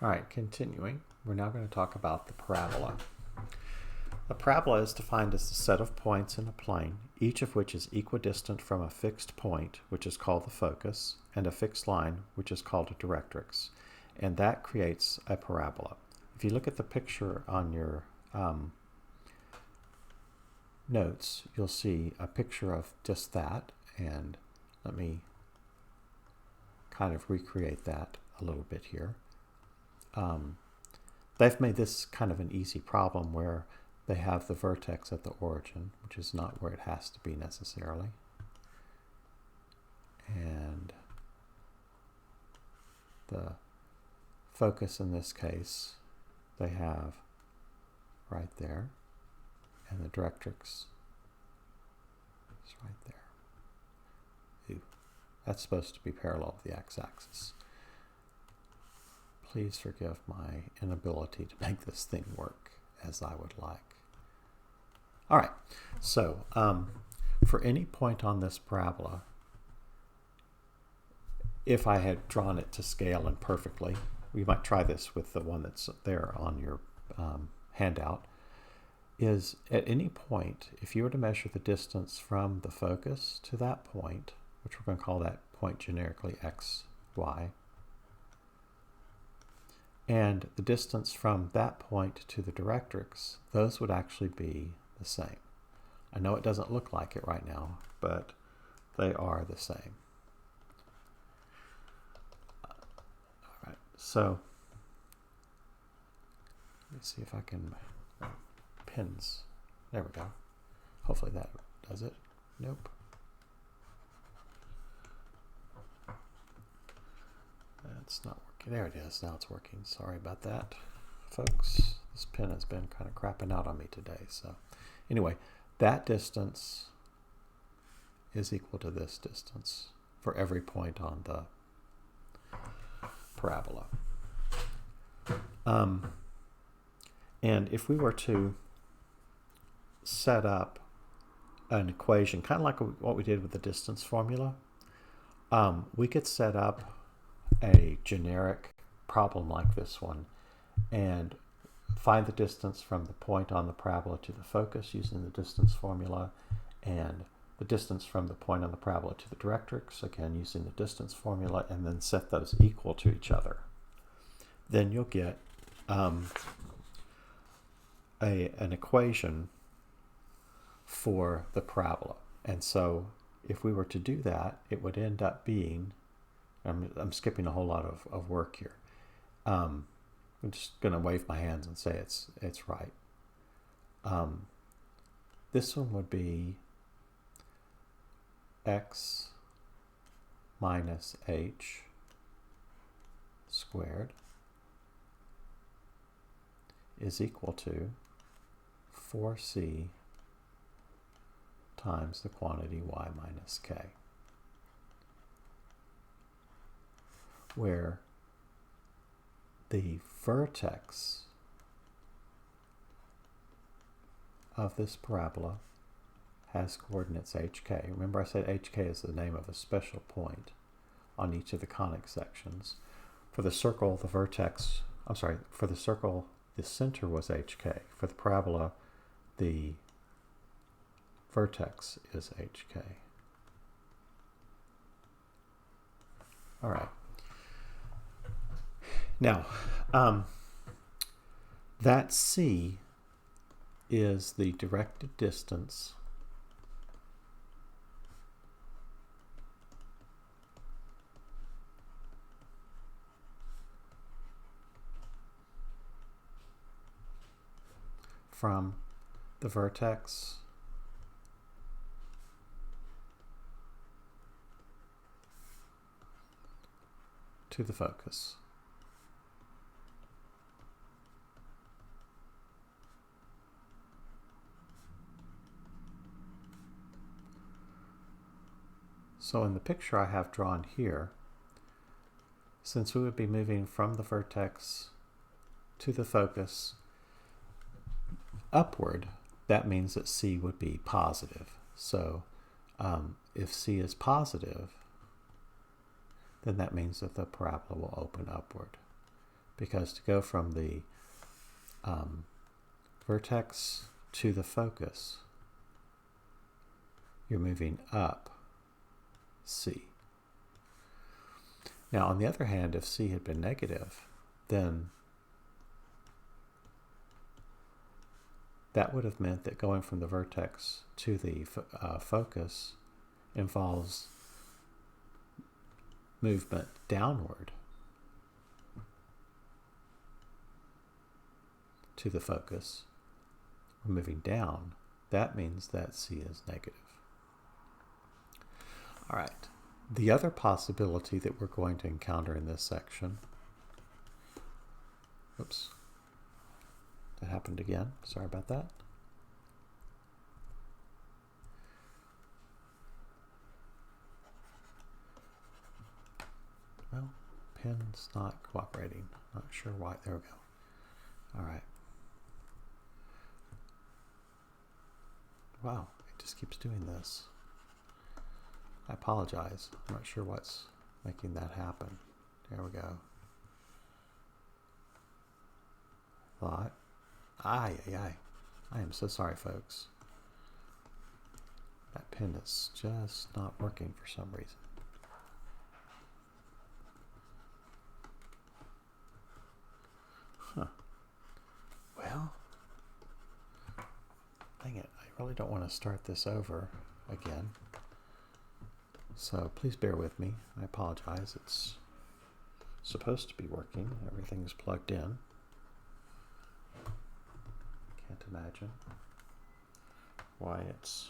All right, continuing, we're now going to talk about the parabola. A parabola is defined as the set of points in a plane, each of which is equidistant from a fixed point, which is called the focus, and a fixed line, which is called a directrix. And that creates a parabola. If you look at the picture on your notes, you'll see a picture of just that. And let me kind of recreate that a little bit here. They've made this kind of an easy problem where they have the vertex at the origin, which is not where it has to be necessarily. And the focus in this case, they have right there, and the directrix is right there. Ooh, that's supposed to be parallel to the x-axis. Please forgive my inability to make this thing work as I would like. All right, so for any point on this parabola, if I had drawn it to scale and perfectly, we might try this with the one that's there on your handout, is at any point, if you were to measure the distance from the focus to that point, which we're going to call that point generically x, y, and the distance from that point to the directrix, those would actually be the same. I know it doesn't look like it right now, but they are the same. All right, so let me see if I can pins. There we go. Hopefully that does it. Nope. That's not working. There it is. Now it's working. Sorry about that, folks. This pen has been kind of crapping out on me today. So anyway, that distance is equal to this distance for every point on the parabola. And if we were to set up an equation, kind of like what we did with the distance formula, we could set up a generic problem like this one and find the distance from the point on the parabola to the focus using the distance formula, and the distance from the point on the parabola to the directrix, again using the distance formula, and then set those equal to each other. Then you'll get an equation for the parabola. And so if we were to do that, it would end up being, I'm skipping a whole lot of work here. I'm just going to wave my hands and say it's right. This one would be x minus h squared is equal to 4c times the quantity y minus k, where the vertex of this parabola has coordinates hk. Remember I said hk is the name of a special point on each of the conic sections. For the circle, the vertex, for the circle, the center was hk. For the parabola, the vertex is hk. All right. Now, that c is the directed distance from the vertex to the focus. So in the picture I have drawn here, since we would be moving from the vertex to the focus upward, that means that c would be positive. So if c is positive, then that means that the parabola will open upward. because to go from the vertex to the focus, you're moving up C. Now, on the other hand, if C had been negative, then that would have meant that going from the vertex to the focus involves movement downward to the focus. We're moving down. That means that C is negative. All right. The other possibility that we're going to encounter in this section, oops, that happened again. Sorry about that. Well, pen's not cooperating. Not sure why. There we go. All right. Wow, it just keeps doing this. I apologize. I'm not sure what's making that happen. There we go. Thought. AiAi. I am so sorry, folks. That pen is just not working for some reason. Huh. Well, dang it. I really don't want to start this over again. So please bear with me. I apologize. It's supposed to be working. Everything's plugged in. Can't imagine why it's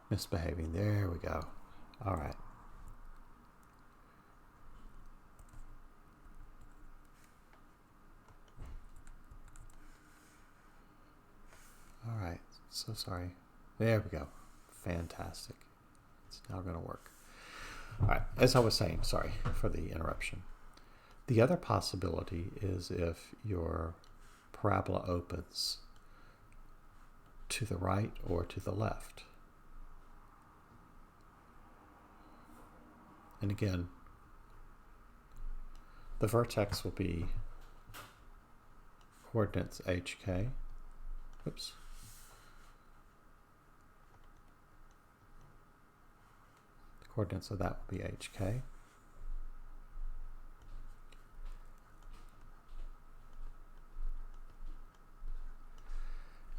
misbehaving. There we go. All right. All right. So sorry. There we go. Fantastic. It's now going to work. All right, as I was saying, sorry for the interruption. The other possibility is if your parabola opens to the right or to the left. And again, the vertex will be coordinates HK. Oops. Coordinates of that will be HK.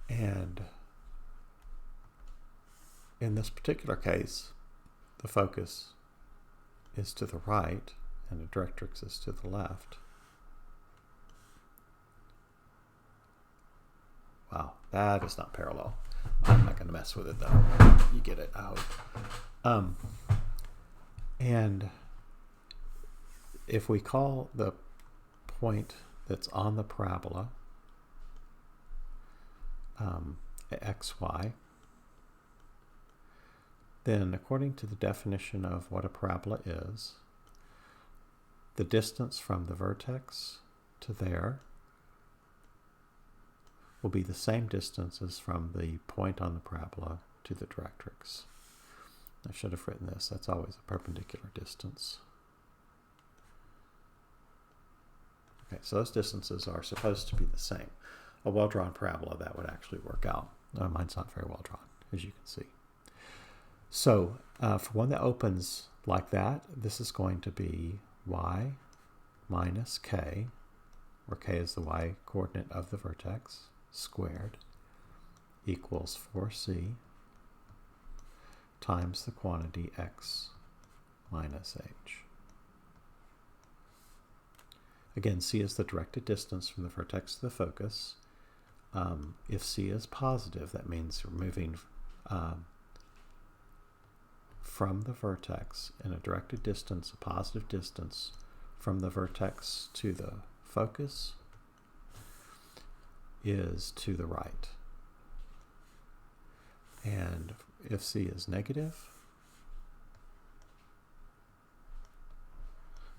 And in this particular case, the focus is to the right and the directrix is to the left. Wow, that is not parallel. I'm not going to mess with it though. You get it, I hope. And if we call the point that's on the parabola xy, then according to the definition of what a parabola is, the distance from the vertex to there will be the same distance as from the point on the parabola to the directrix. I should have written this. That's always a perpendicular distance. Okay, so those distances are supposed to be the same. A well-drawn parabola, that would actually work out. Mine's not very well drawn, as you can see. So for one that opens like that, this is going to be y minus k, where k is the y coordinate of the vertex, squared, equals 4c times the quantity x minus h. Again, c is the directed distance from the vertex to the focus. If c is positive, that means we're moving from the vertex in a directed distance, a positive distance from the vertex to the focus is to the right. And if c is negative,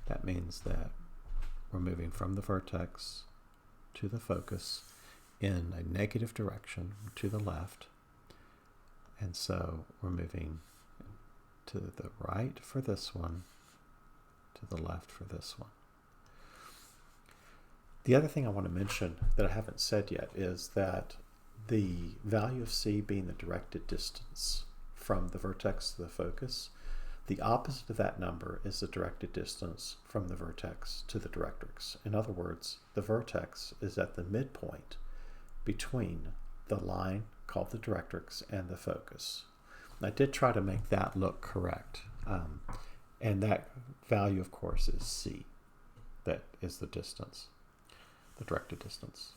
that means that we're moving from the vertex to the focus in a negative direction to the left. And so we're moving to the right for this one, to the left for this one. The other thing I want to mention that I haven't said yet is that the value of C being the directed distance from the vertex to the focus, the opposite of that number is the directed distance from the vertex to the directrix. In other words, the vertex is at the midpoint between the line called the directrix and the focus. I did try to make that look correct, and that value, of course, is C. That is the distance, the directed distance.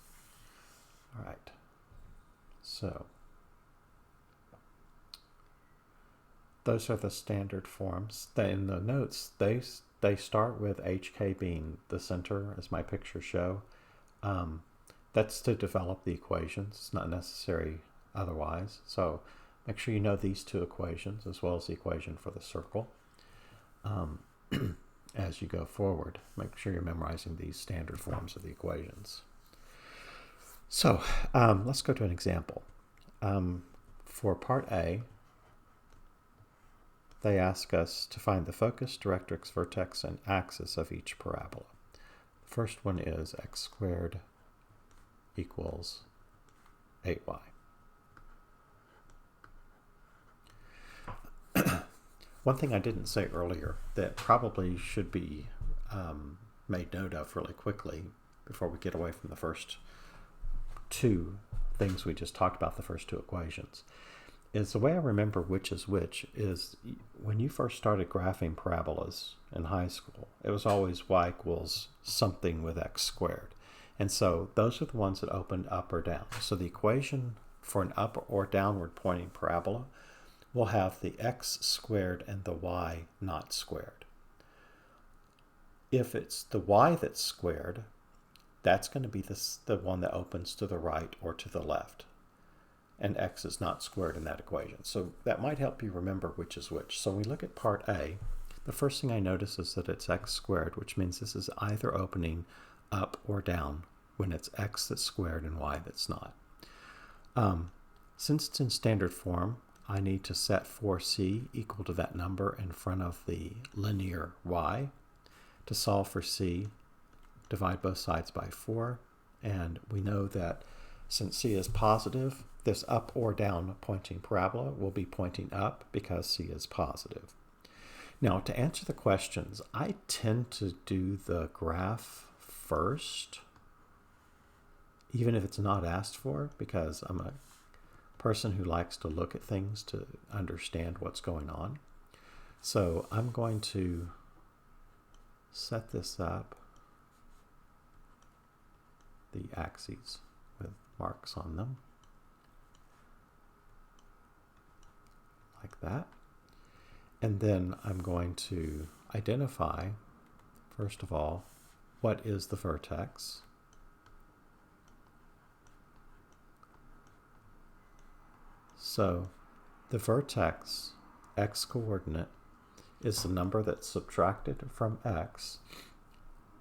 All right, so those are the standard forms. In the notes, they start with HK being the center, as my pictures show. That's to develop the equations. It's not necessary otherwise. So make sure you know these two equations as well as the equation for the circle. As you go forward, make sure you're memorizing these standard forms of the equations. So let's go to an example. For part A, they ask us to find the focus, directrix, vertex, and axis of each parabola. The first one is x squared equals 8y. One thing I didn't say earlier that probably should be made note of really quickly before we get away from the first two things we just talked about, the first two equations, is the way I remember which is which is when you first started graphing parabolas in high school, it was always y equals something with x squared. And so those are the ones that opened up or down. So the equation for an up or downward pointing parabola will have the x squared and the y not squared. If it's the y that's squared, that's going to be the one that opens to the right or to the left. And x is not squared in that equation. So that might help you remember which is which. So when we look at part A, the first thing I notice is that it's x squared, which means this is either opening up or down when it's x that's squared and y that's not. Since it's in standard form, I need to set 4c equal to that number in front of the linear y. To solve for c, divide both sides by 4, and we know that since c is positive, this up or down pointing parabola will be pointing up because c is positive. Now, to answer the questions, I tend to do the graph first, even if it's not asked for, because I'm a person who likes to look at things to understand what's going on. So I'm going to set this up, the axes with marks on them, like that. And then I'm going to identify, first of all, what is the vertex. So the vertex x coordinate is the number that's subtracted from x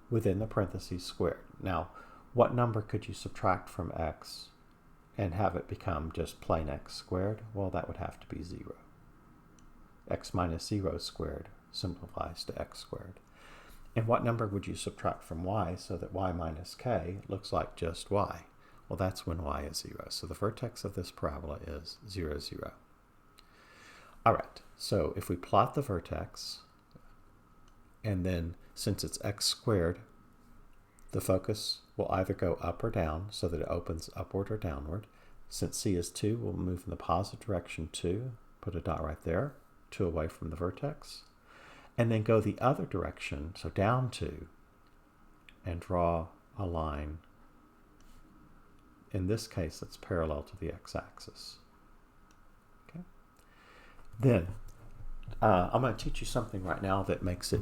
within the parentheses squared. Now, what number could you subtract from x and have it become just plain x squared? Well, that would have to be 0. X minus 0 squared simplifies to x squared. And what number would you subtract from y so that y minus k looks like just y? Well, that's when y is 0. So the vertex of this parabola is 0, 0. All right, so if we plot the vertex, and then since it's x squared, the focus will either go up or down so that it opens upward or downward. Since c is 2, we'll move in the positive direction 2, put a dot right there, 2 away from the vertex, and then go the other direction, so down 2, and draw a line. In this case, that's parallel to the x-axis. Okay. Then, I'm going to teach you something right now that makes it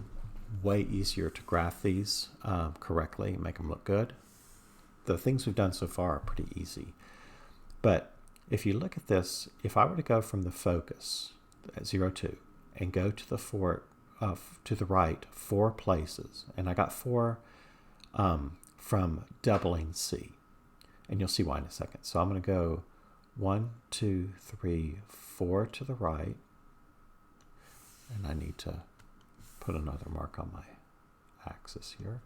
way easier to graph these correctly and make them look good. The things we've done so far are pretty easy. But if you look at this, if I were to go from the focus at 0, 2 and go to the right 4 places, and I got 4 from doubling C, and you'll see why in a second. So I'm going to go 1, 2, 3, 4 to the right, and I need to put another mark on my axis here.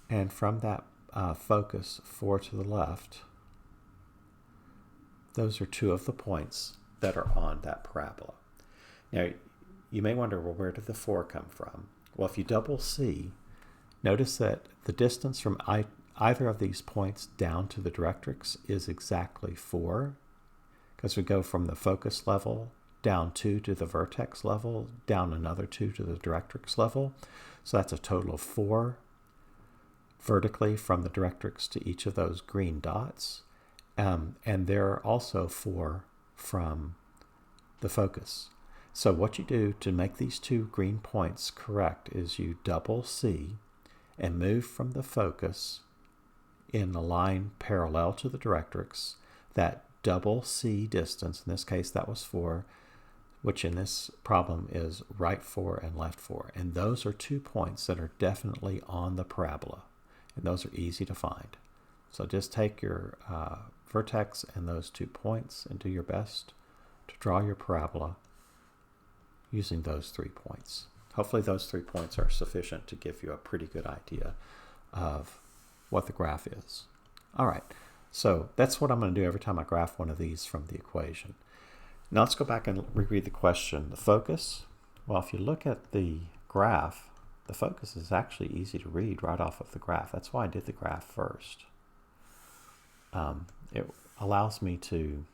And from that focus 4 to the left, those are 2 of the points that are on that parabola. Now, you may wonder, well, where did the 4 come from? Well, if you double C, notice that the distance from either of these points down to the directrix is exactly 4, because we go from the focus level down 2 to the vertex level, down another 2 to the directrix level. So that's a total of 4 vertically from the directrix to each of those green dots. And there are also 4 from the focus. So what you do to make these 2 green points correct is you double C and move from the focus in a line parallel to the directrix. That double C distance, in this case that was 4, which in this problem is right 4 and left 4. And those are 2 points that are definitely on the parabola. And those are easy to find. So just take your vertex and those 2 points and do your best to draw your parabola using those 3 points. Hopefully those 3 points are sufficient to give you a pretty good idea of what the graph is. All right, so that's what I'm going to do every time I graph one of these from the equation. Now let's go back and reread the question. The focus, well, if you look at the graph, the focus is actually easy to read right off of the graph. That's why I did the graph first. It allows me to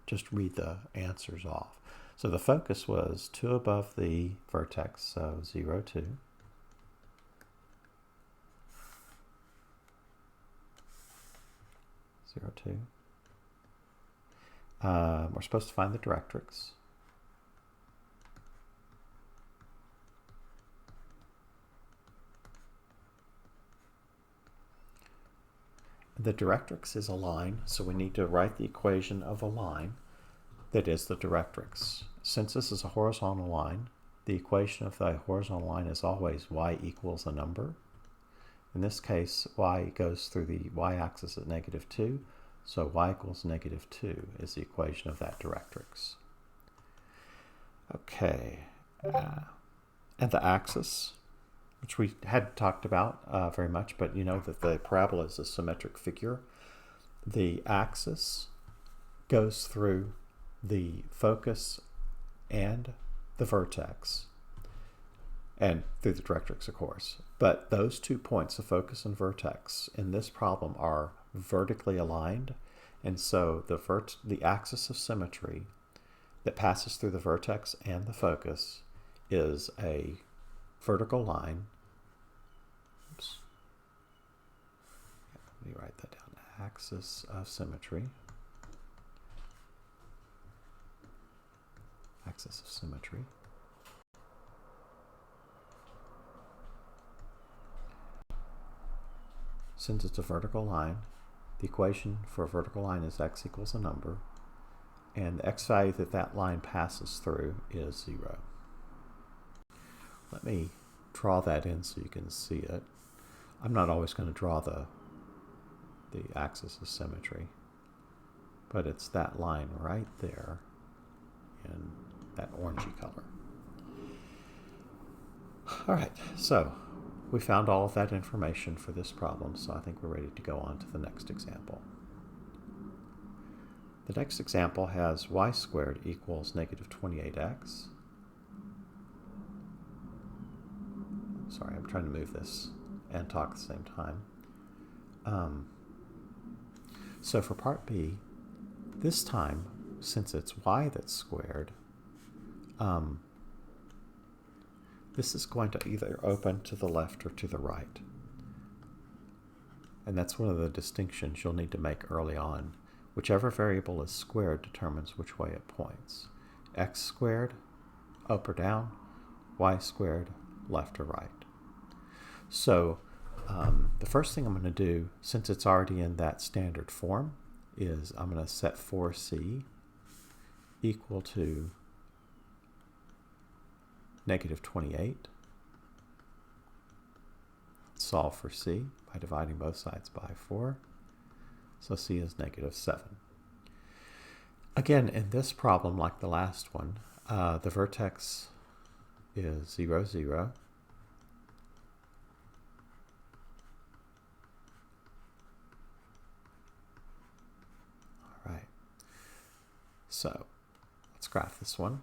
just read the answers off. So the focus was 2 above the vertex, so 0, 2. 0, 2. We're supposed to find the directrix. The directrix is a line, so we need to write the equation of a line that is the directrix. Since this is a horizontal line, the equation of the horizontal line is always y equals a number. In this case, y goes through the y-axis at -2, so y equals -2 is the equation of that directrix. Okay, and the axis, which we hadn't talked about very much, but you know that the parabola is a symmetric figure. The axis goes through the focus and the vertex, and through the directrix, of course. But those 2 points, the focus and vertex, in this problem are vertically aligned, and so the axis of symmetry that passes through the vertex and the focus is a vertical line. Oops. Let me write that down. Axis of symmetry. Axis of symmetry. Since it's a vertical line, the equation for a vertical line is x equals a number, and the x value that that line passes through is 0. Let me draw that in so you can see it. I'm not always going to draw the axis of symmetry, but it's that line right there in that orangey color. All right, so we found all of that information for this problem, so I think we're ready to go on to the next example. The next example has y squared equals -28x. Sorry, I'm trying to move this and talk at the same time. So for part B, this time, since it's y that's squared, this is going to either open to the left or to the right. And that's one of the distinctions you'll need to make early on. Whichever variable is squared determines which way it points. X squared, up or down, y squared, left or right. So the first thing I'm going to do, since it's already in that standard form, is I'm going to set 4c equal to -28. Solve for c by dividing both sides by 4. So c is -7. Again, in this problem, like the last one, the vertex is 0, 0. All right. So let's graph this one.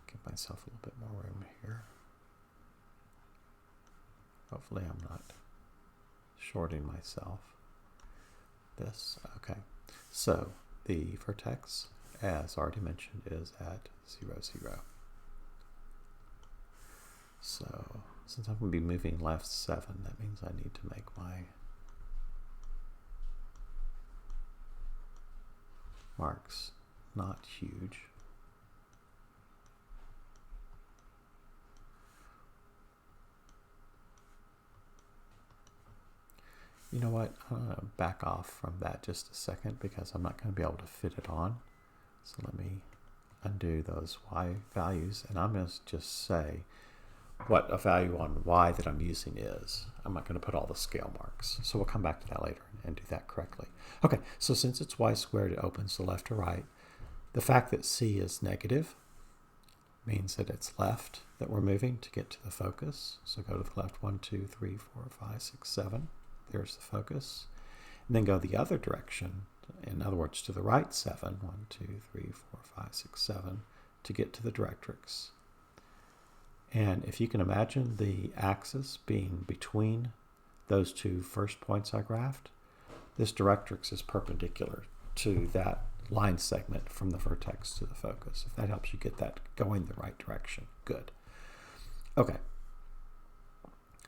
Give myself a little bit more room here. Hopefully I'm not shorting myself. This, okay. So the vertex, as already mentioned, is at 0, 0. So since I'm going to be moving left 7, that means I need to make my marks not huge. You know what? I'm going to back off from that just a second because I'm not going to be able to fit it on. So let me undo those y values, and I'm going to just say what a value on y that I'm using is. I'm not going to put all the scale marks. So we'll come back to that later and do that correctly. Okay, so since it's y squared, it opens to left to right. The fact that c is negative means that it's left that we're moving to get to the focus. So go to the left 1, 2, 3, 4, 5, 6, 7. There's the focus. And then go the other direction, in other words, to the right 7, 1, 2, 3, 4, 5, 6, 7, to get to the directrix. And if you can imagine the axis being between those two first points I graphed, this directrix is perpendicular to that line segment from the vertex to the focus. If that helps you get that going the right direction, good. Okay.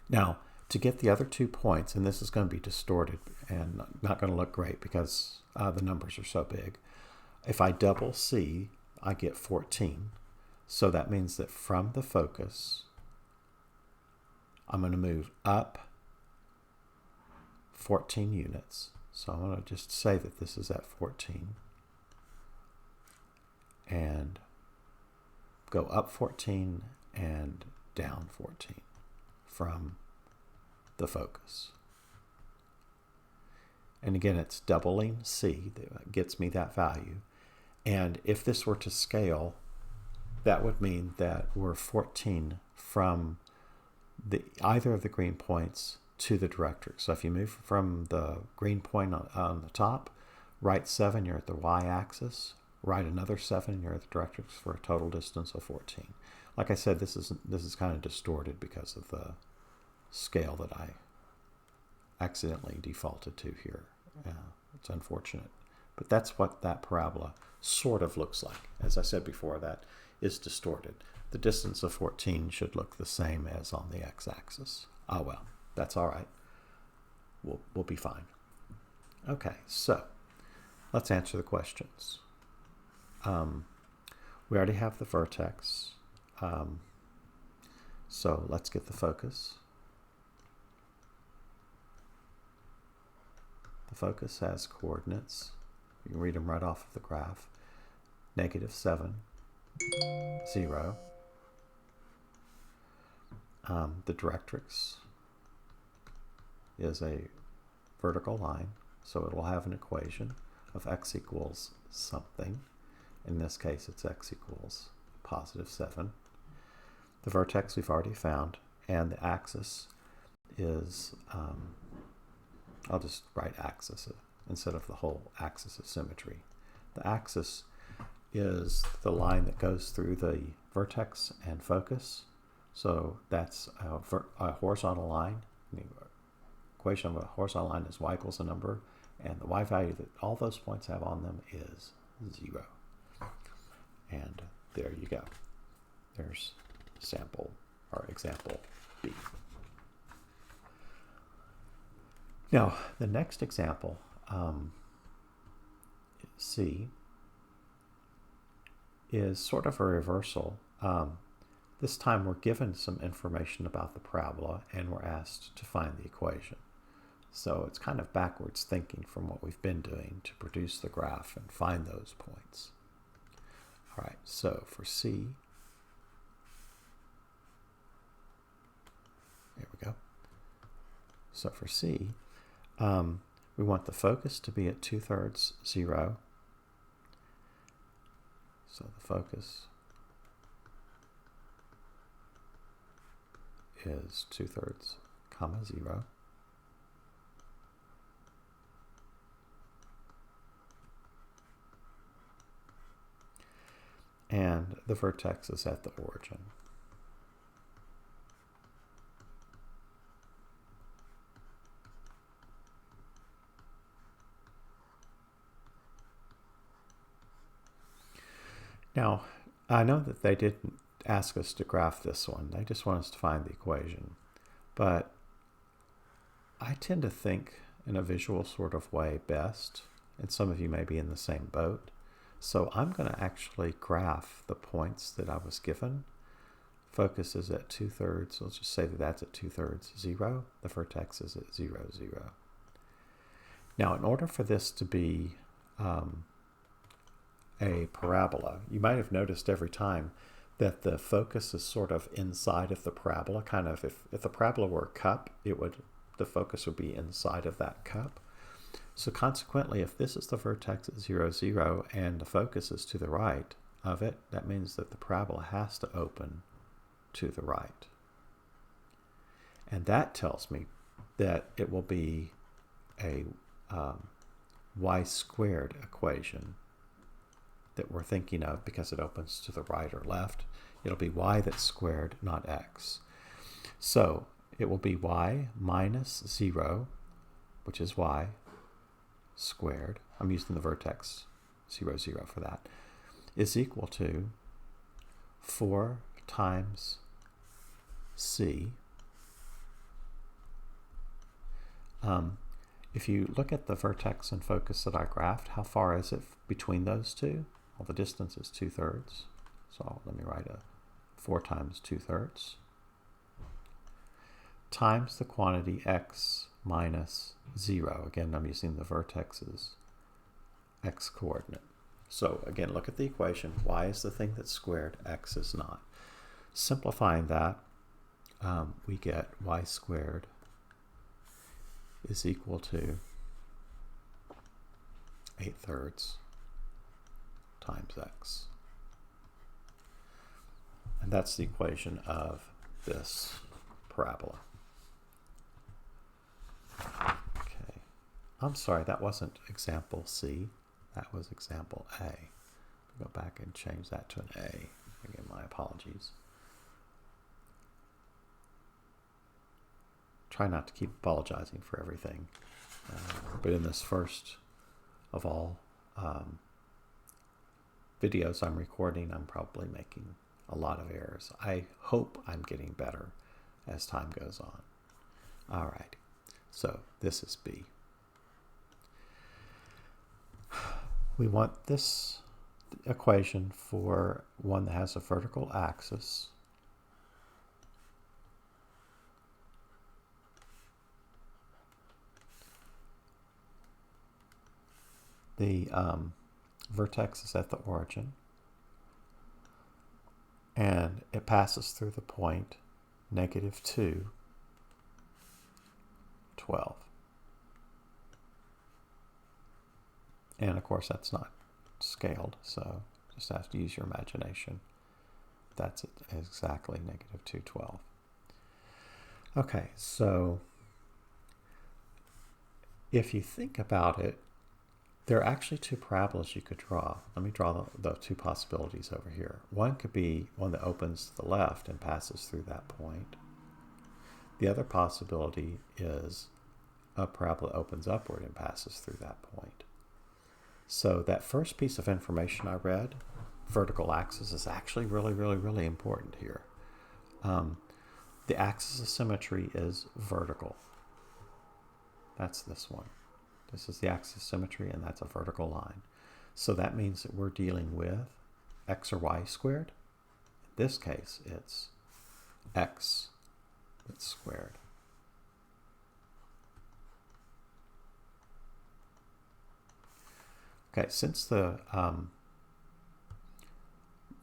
Now, to get the other 2 points, and this is going to be distorted and not going to look great because the numbers are so big. If I double C, I get 14. So that means that from the focus, I'm going to move up 14 units. So I'm going to just say that this is at 14. And go up 14 and down 14 from the focus. And again, it's doubling C that gets me that value. And if this were to scale, that would mean that we're 14 from either of the green points to the directrix. So if you move from the green point on the top, right 7, you're at the y-axis. Right another 7, you're at the directrix for a total distance of 14. Like I said, this is kind of distorted because of the scale that I accidentally defaulted to here. It's unfortunate. But that's what that parabola sort of looks like. As I said before, that is distorted. The distance of 14 should look the same as on the x-axis. Ah, well, that's all right. We'll be fine. Okay, so let's answer the questions. We already have the vertex. So let's get the focus. The focus has coordinates. You can read them right off of the graph. -7, 0. The directrix is a vertical line, so it will have an equation of x equals something. In this case, it's x equals +7. The vertex we've already found, and the axis is, I'll just write axis instead of the whole axis of symmetry. The axis is the line that goes through the vertex and focus. So that's a horizontal line. The equation of a horizontal line is y equals a number, and the y value that all those points have on them is 0. And there you go. There's sample or example B. Now, the next example, C, is sort of a reversal. This time we're given some information about the parabola and we're asked to find the equation. So it's kind of backwards thinking from what we've been doing to produce the graph and find those points. All right, so for C, there we go. So for C, we want the focus to be at 2/3, 0. So the focus is 2/3, 0. And the vertex is at the origin. Now, I know that they didn't ask us to graph this one. They just want us to find the equation. But I tend to think in a visual sort of way best, and some of you may be in the same boat. So I'm going to actually graph the points that I was given. Focus is at 2/3. Let's just say that that's at 2/3, 0. The vertex is at 0, 0. Now, in order for this to be a parabola, you might have noticed every time that the focus is sort of inside of the parabola. Kind of, if the parabola were a cup, the focus would be inside of that cup. So consequently, if this is the vertex at 0, 0, and the focus is to the right of it, that means that the parabola has to open to the right. And that tells me that it will be a y² equation that we're thinking of because it opens to the right or left. It'll be y that's squared, not x. So it will be y minus 0, which is y squared. I'm using the vertex 0, 0 for that, is equal to 4 times c. If you look at the vertex and focus that I graphed, how far is it between those two? Well, the distance is 2/3. So let me write 4 times 2/3 times the quantity x minus 0. Again, I'm using the vertex's x coordinate. So again, look at the equation. Y is the thing that's squared, x is not. Simplifying that, we get y² is equal to 8/3 times x. And that's the equation of this parabola. Okay. I'm sorry, that wasn't example C. That was example A. Go back and change that to an A. Again, my apologies. Try not to keep apologizing for everything. But in this first of all videos I'm recording, I'm probably making a lot of errors. I hope I'm getting better as time goes on. All right, so this is B. We want this equation for one that has a vertical axis. The vertex is at the origin, and it passes through the point -2, 12. And of course that's not scaled, so just have to use your imagination. That's exactly -2, 12. Okay, so if you think about it, there are actually two parabolas you could draw. Let me draw the two possibilities over here. One could be one that opens to the left and passes through that point. The other possibility is a parabola opens upward and passes through that point. So that first piece of information I read, vertical axis, is actually really important here. The axis of symmetry is vertical. That's this one. This is the axis of symmetry, and that's a vertical line. So that means that we're dealing with x or y squared. In this case, it's x that's squared. Okay, since the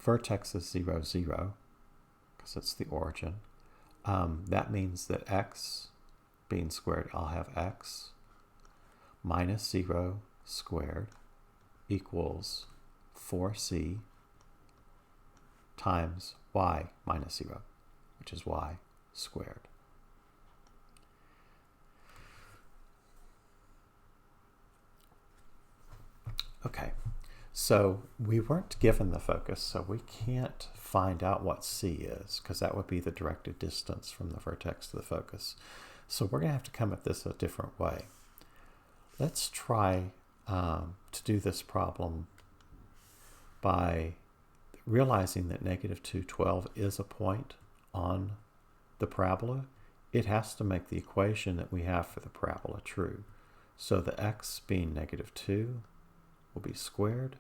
vertex is 0, 0, because it's the origin, that means that x being squared, I'll have x minus 0 squared equals 4c times y minus 0, which is y squared. Okay, so we weren't given the focus, so we can't find out what c is, because that would be the directed distance from the vertex to the focus. So we're going to have to come at this a different way. Let's try to do this problem by realizing that negative 2, 12 is a point on the parabola. It has to make the equation that we have for the parabola true. So the x being negative 2 will be squared,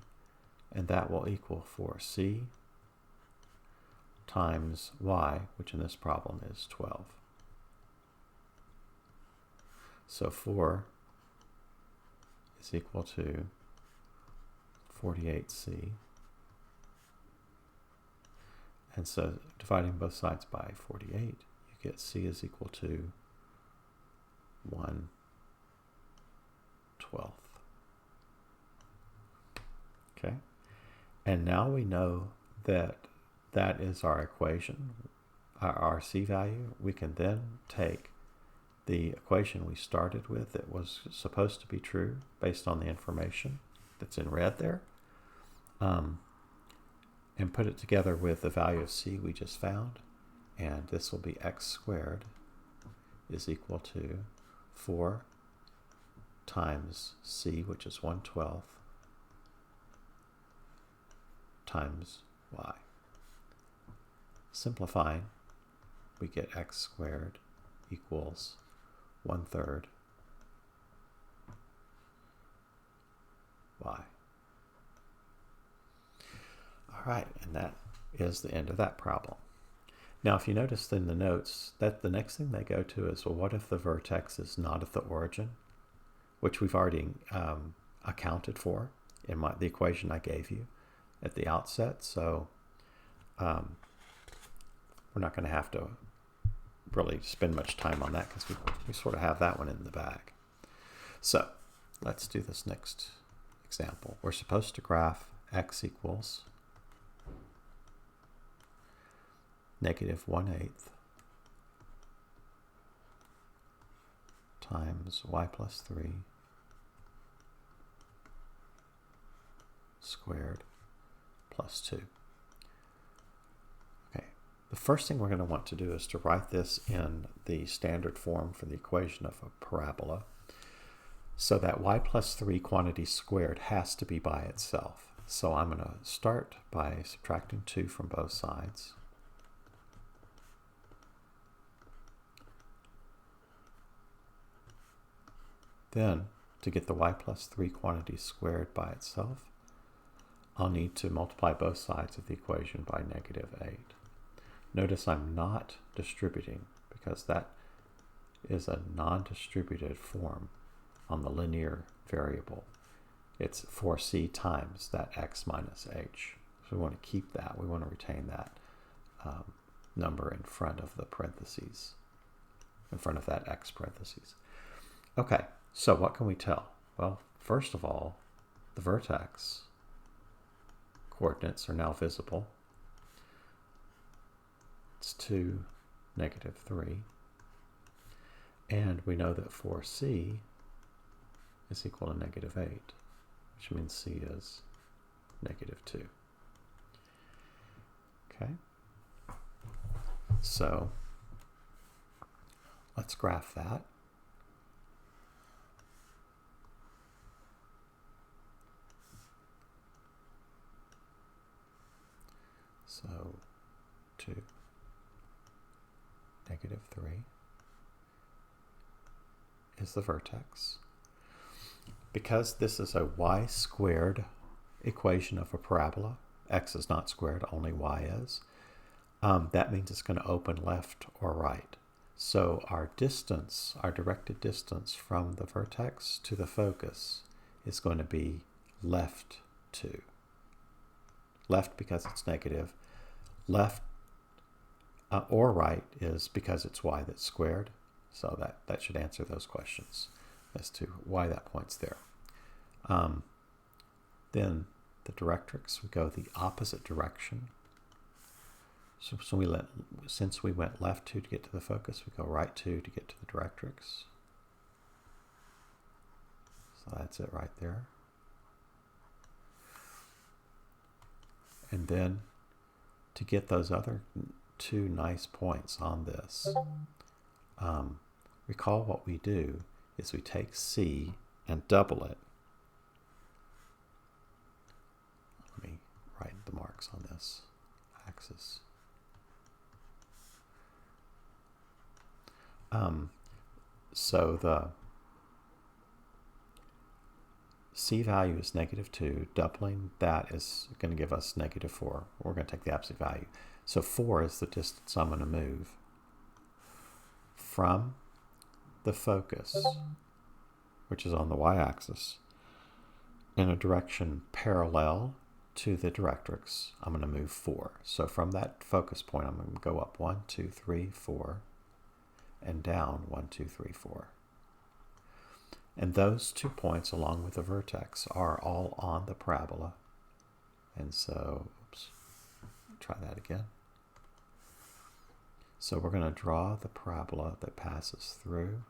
and that will equal 4c times y, which in this problem is 12. So 4 is equal to 48c. And so dividing both sides by 48, you get c is equal to 1/12. Okay, and now we know that that is our equation, our c value. We can then take the equation we started with that was supposed to be true based on the information that's in red there, and put it together with the value of c we just found, and this will be x squared is equal to 4 times c, which is 1/12, times y. Simplifying, we get x squared equals 1/3 y. All right, and that is the end of that problem. Now, if you notice in the notes, that the next thing they go to is, well, what if the vertex is not at the origin, which we've already accounted for in the equation I gave you at the outset. So we're not going to have to really spend much time on that because we sort of have that one in the bag. So let's do this next example. We're supposed to graph x equals negative 1/8 times y plus 3 squared plus 2. Okay, the first thing we're going to want to do is to write this in the standard form for the equation of a parabola. So that y plus 3 quantity squared has to be by itself. So I'm going to start by subtracting 2 from both sides. Then, to get the y plus 3 quantity squared by itself, I'll need to multiply both sides of the equation by negative 8. Notice I'm not distributing because that is a non-distributed form on the linear variable. It's 4c times that x minus h. So we want to keep that. We want to retain that number in front of the parentheses, in front of that x parentheses. Okay, so what can we tell? Well, first of all, the vertex coordinates are now visible. It's 2, negative 3. And we know that 4c is equal to negative 8, which means c is negative 2. Okay, so let's graph that. So 2, negative 3 is the vertex. Because this is a y squared equation of a parabola, x is not squared, only y is, that means it's going to open left or right. So our distance, our directed distance from the vertex to the focus is going to be left 2. Left because it's negative. Left or right is because it's y that's squared. So that should answer those questions as to why that point's there. Then the directrix, we go the opposite direction. So since we went left 2 to get to the focus, we go right 2 to get to the directrix. So that's it right there. And then to get those other 2 nice points on this, recall what we do is we take C and double it. Let me write the marks on this axis. So the C value is -2. Doubling that is going to give us -4. We're going to take the absolute value. So 4 is the distance I'm going to move from the focus, which is on the y-axis, in a direction parallel to the directrix. I'm going to move 4. So from that focus point, I'm going to go up 1, 2, 3, 4, and down 1, 2, 3, 4. And those 2 points, along with the vertex, are all on the parabola. And so, oops, try that again. So we're going to draw the parabola that passes through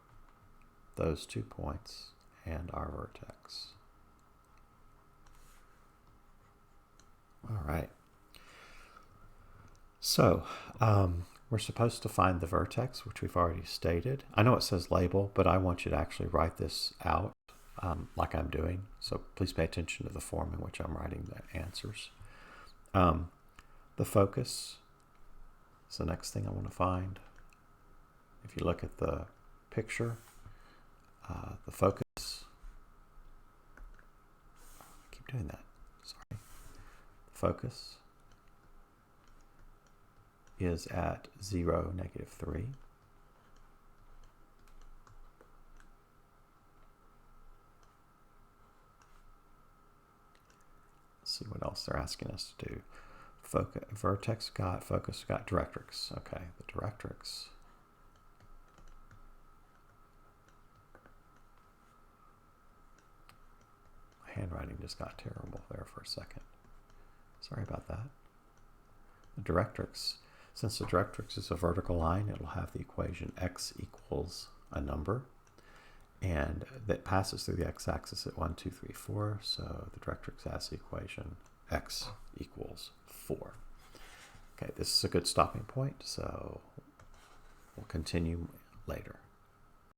those 2 points and our vertex. All right. So we're supposed to find the vertex, which we've already stated. I know it says label, but I want you to actually write this out like I'm doing. So please pay attention to the form in which I'm writing the answers. The focus is the next thing I want to find. If you look at the picture, the focus, I keep doing that, sorry. The focus is at 0, -3. Let's see what else they're asking us to do. Vertex got, focus got, directrix. Okay, the directrix. My handwriting just got terrible there for a second. Sorry about that. The directrix. Since the directrix is a vertical line, it'll have the equation x equals a number, and that passes through the x-axis at 1, 2, 3, 4. So the directrix has the equation x equals 4. Okay, this is a good stopping point, so we'll continue later.